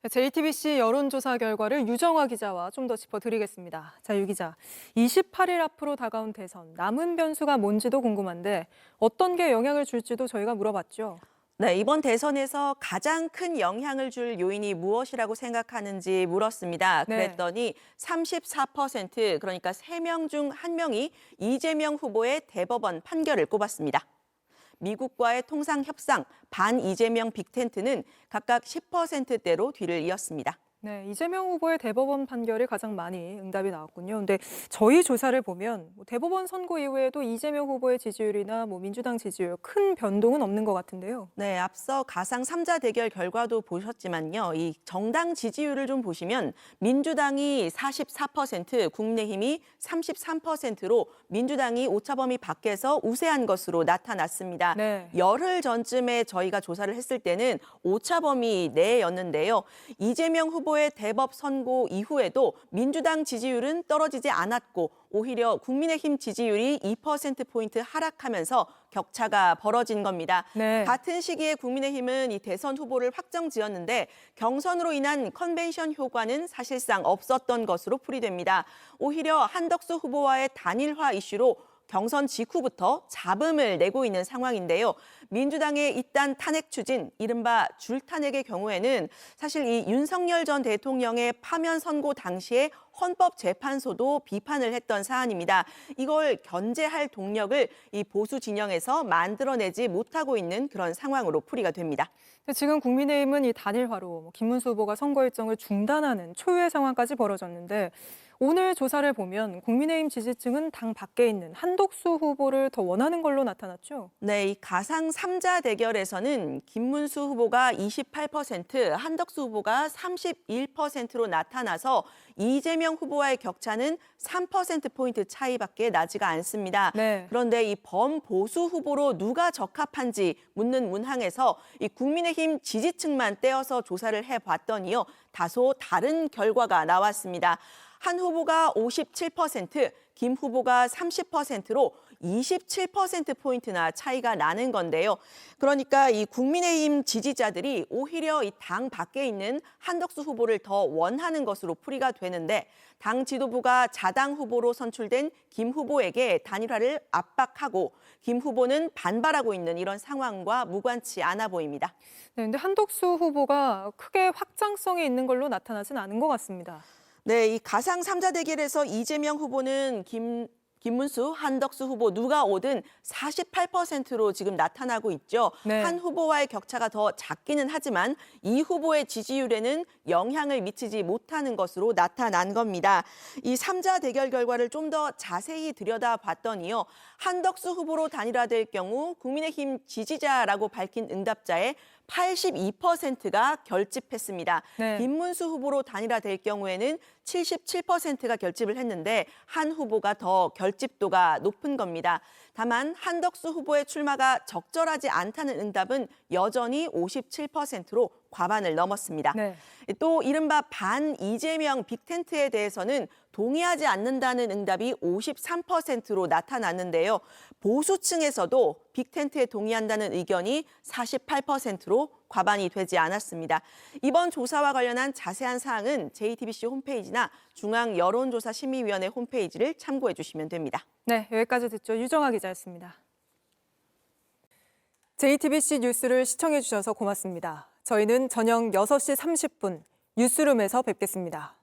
JTBC 여론조사 결과를 유정화 기자와 좀 더 짚어드리겠습니다. 자, 유 기자, 28일 앞으로 다가온 대선, 남은 변수가 뭔지도 궁금한데 어떤 게 영향을 줄지도 저희가 물어봤죠. 네, 이번 대선에서 가장 큰 영향을 줄 요인이 무엇이라고 생각하는지 물었습니다. 네. 그랬더니 34%, 그러니까 3명 중 1명이 이재명 후보의 대법원 판결을 꼽았습니다. 미국과의 통상 협상, 반 이재명 빅텐트는 각각 10%대로 뒤를 이었습니다. 네, 이재명 후보의 대법원 판결이 가장 많이 응답이 나왔군요. 근데 저희 조사를 보면 대법원 선고 이후에도 이재명 후보의 지지율이나 민주당 지지율 큰 변동은 없는 것 같은데요. 네, 앞서 가상 3자 대결 결과도 보셨지만요. 이 정당 지지율을 좀 보시면 민주당이 44%, 국민의힘이 33%로 민주당이 오차범위 밖에서 우세한 것으로 나타났습니다. 네. 열흘 전쯤에 저희가 조사를 했을 때는 오차범위 내였는데요. 이재명 후보의 대법 선고 이후에도 민주당 지지율은 떨어지지 않았고 오히려 국민의힘 지지율이 2%포인트 하락하면서 격차가 벌어진 겁니다. 네. 같은 시기에 국민의힘은 이 대선 후보를 확정지었는데 경선으로 인한 컨벤션 효과는 사실상 없었던 것으로 풀이됩니다. 오히려 한덕수 후보와의 단일화 이슈로 경선 직후부터 잡음을 내고 있는 상황인데요. 민주당의 잇단 탄핵 추진, 이른바 줄탄핵의 경우에는 사실 이 윤석열 전 대통령의 파면 선고 당시에 헌법재판소도 비판을 했던 사안입니다. 이걸 견제할 동력을 이 보수 진영에서 만들어내지 못하고 있는 그런 상황으로 풀이가 됩니다. 지금 국민의힘은 이 단일화로 김문수 후보가 선거 일정을 중단하는 초유의 상황까지 벌어졌는데 오늘 조사를 보면 국민의힘 지지층은 당 밖에 있는 한덕수 후보를 더 원하는 걸로 나타났죠. 네, 이 가상 3자 대결에서는 김문수 후보가 28%, 한덕수 후보가 31%로 나타나서 이재명 후보와의 격차는 3%포인트 차이밖에 나지가 않습니다. 네. 그런데 이 범보수 후보로 누가 적합한지 묻는 문항에서 이 국민의힘 지지층만 떼어서 조사를 해봤더니요, 다소 다른 결과가 나왔습니다. 한 후보가 57%, 김 후보가 30%로 27%포인트나 차이가 나는 건데요. 그러니까 이 국민의힘 지지자들이 오히려 이 당 밖에 있는 한덕수 후보를 더 원하는 것으로 풀이가 되는데 당 지도부가 자당 후보로 선출된 김 후보에게 단일화를 압박하고 김 후보는 반발하고 있는 이런 상황과 무관치 않아 보입니다. 네, 근데 한덕수 후보가 크게 확장성이 있는 걸로 나타나진 않은 것 같습니다. 네, 이 가상 3자 대결에서 이재명 후보는 김문수, 한덕수 후보 누가 오든 48%로 지금 나타나고 있죠. 네. 한 후보와의 격차가 더 작기는 하지만 이 후보의 지지율에는 영향을 미치지 못하는 것으로 나타난 겁니다. 이 3자 대결 결과를 좀 더 자세히 들여다봤더니요. 한덕수 후보로 단일화될 경우 국민의힘 지지자라고 밝힌 응답자의 82%가 결집했습니다. 네. 김문수 후보로 단일화될 경우에는 77%가 결집을 했는데 한 후보가 더 결집도가 높은 겁니다. 다만 한덕수 후보의 출마가 적절하지 않다는 응답은 여전히 57%로 과반을 넘었습니다. 네. 또 이른바 반 이재명 빅텐트에 대해서는 동의하지 않는다는 응답이 53%로 나타났는데요. 보수층에서도 빅텐트에 동의한다는 의견이 48%로 과반이 되지 않았습니다. 이번 조사와 관련한 자세한 사항은 JTBC 홈페이지나 중앙여론조사심의위원회 홈페이지를 참고해 주시면 됩니다. 네, 여기까지 듣죠. 유정아 기자였습니다. JTBC 뉴스를 시청해 주셔서 고맙습니다. 저희는 저녁 6시 30분 뉴스룸에서 뵙겠습니다.